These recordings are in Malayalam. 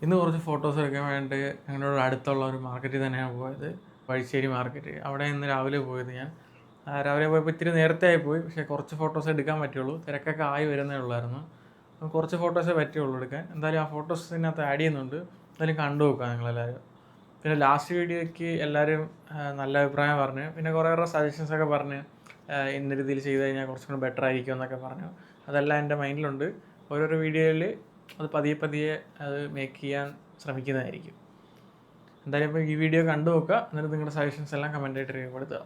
ഇന്ന് കുറച്ച് ഫോട്ടോസ് എടുക്കാൻ വേണ്ടി ഞങ്ങളുടെ അടുത്തുള്ള ഒരു മാർക്കറ്റിൽ തന്നെയാണ് പോയത്. വഴിശ്ശേരി മാർക്കറ്റ്. അവിടെ ഇന്ന് രാവിലെ പോയത് ഞാൻ. രാവിലെ പോയപ്പോൾ ഇത്തിരി നേരത്തെ ആയിപ്പോയി. പക്ഷേ കുറച്ച് ഫോട്ടോസ് എടുക്കാൻ പറ്റുള്ളൂ. തിരക്കൊക്കെ ആയി വരുന്നേ ഉള്ളായിരുന്നു. കുറച്ച് ഫോട്ടോസേ പറ്റുള്ളൂ എടുക്കാൻ. എന്തായാലും ആ ഫോട്ടോസിനകത്ത് ആഡ് ചെയ്യുന്നുണ്ട്. എന്തായാലും കണ്ടു നോക്കുക നിങ്ങളെല്ലാവരും. പിന്നെ ലാസ്റ്റ് വീഡിയോയ്ക്ക് എല്ലാവരും നല്ല അഭിപ്രായം പറഞ്ഞു. പിന്നെ കുറേ സജഷൻസൊക്കെ പറഞ്ഞ് ഇന്ന രീതിയിൽ ചെയ്ത് കഴിഞ്ഞാൽ കുറച്ചും കൂടി ബെറ്റർ ആയിരിക്കും എന്നൊക്കെ പറഞ്ഞു. അതെല്ലാം എൻ്റെ മൈൻഡിലുണ്ട്. ഓരോരോ വീഡിയോയിൽ അത് പതിയെ അത് മേക്ക് ചെയ്യാൻ ശ്രമിക്കുന്നതായിരിക്കും. എന്തായാലും ഇപ്പോൾ ഈ വീഡിയോ കണ്ടു നോക്കുക. എന്നിട്ട് നിങ്ങളുടെ സജഷൻസ് എല്ലാം കമൻ്റായിട്ട് രേഖപ്പെടുത്തുക.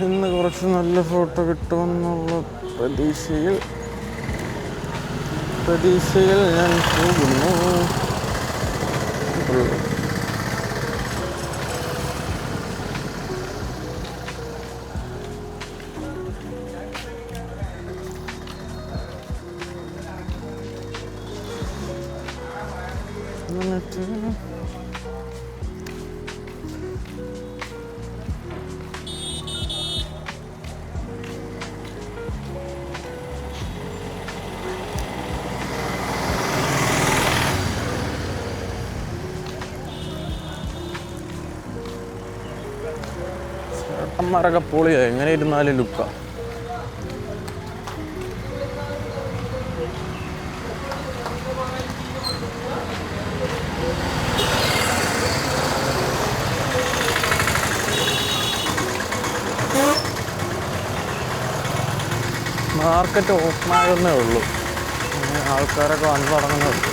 ഇന്ന് കുറച്ച് നല്ല ഫോട്ടോ കിട്ടുമെന്നുള്ള പ്രതീക്ഷയിൽ ഞാൻ പോകുന്നു. ചേട്ടന്മാരൊക്കെ പൊളിയാ, എങ്ങനെ ഇരുന്നാലും ലുക്കാ. മാർക്കറ്റ് ഓപ്പൺ ആകുന്നേ ഉള്ളൂ. ആൾക്കാരൊക്കെ വന്നു തുടങ്ങുന്നേ ഉള്ളൂ.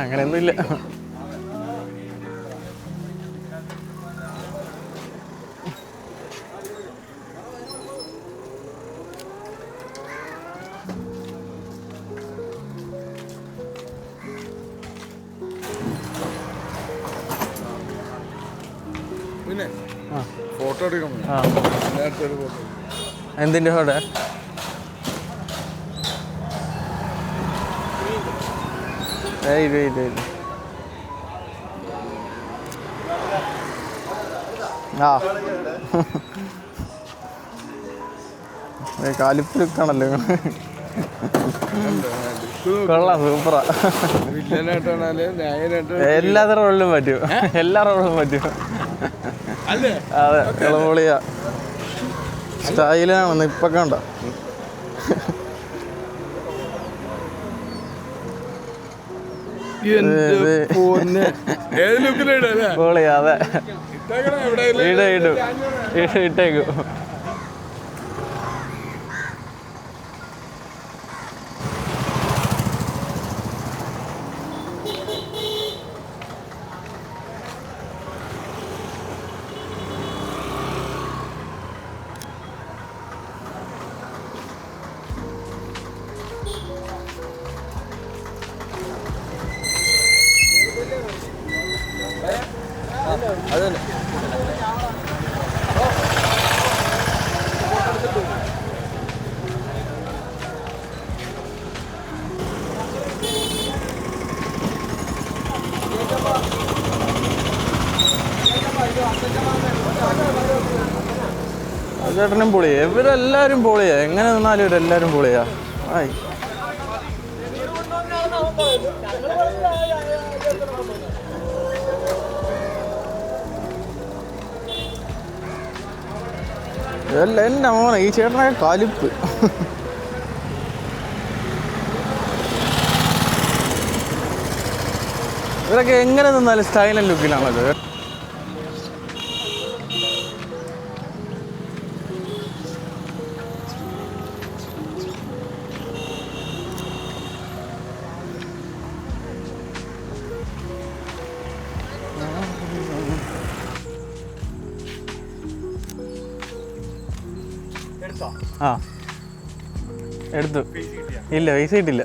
അങ്ങനെയൊന്നുമില്ല. ഫോട്ടോ എടുക്കണം. എന്തിൻ്റെ ഫോട്ടോ? കാലിപ്പിലുക്കാണല്ലോ. കൊള്ളാം, സൂപ്പറാ. എല്ലാ റോളിലും പറ്റും. എല്ലാ റോളിലും പറ്റും. അതെ, ഇളപൊളിയാ. സ്റ്റൈലാണെന്ന് ഇപ്പൊ കണ്ട. പൊളിയാ. അതെ, ഇട്ടേക്കും. അതന്നെ ചേട്ടനും പൊളിയാ, ഇവരെല്ലാവരും പൊളിയാ, എങ്ങനെ നിന്നാലും ഇവരെല്ലാവരും പൊളിയാ. ആയി ഇതല്ല എൻ്റെ മോനെ, ഈ ചേട്ടനൊക്കെ കലിപ്പ്. ഇവരൊക്കെ എങ്ങനെ നിന്നാലും സ്റ്റൈൽ ആൻഡ് ലുക്കിലാണത്. ആ എടുത്തു. ഇല്ല, പൈസ കിട്ടില്ല.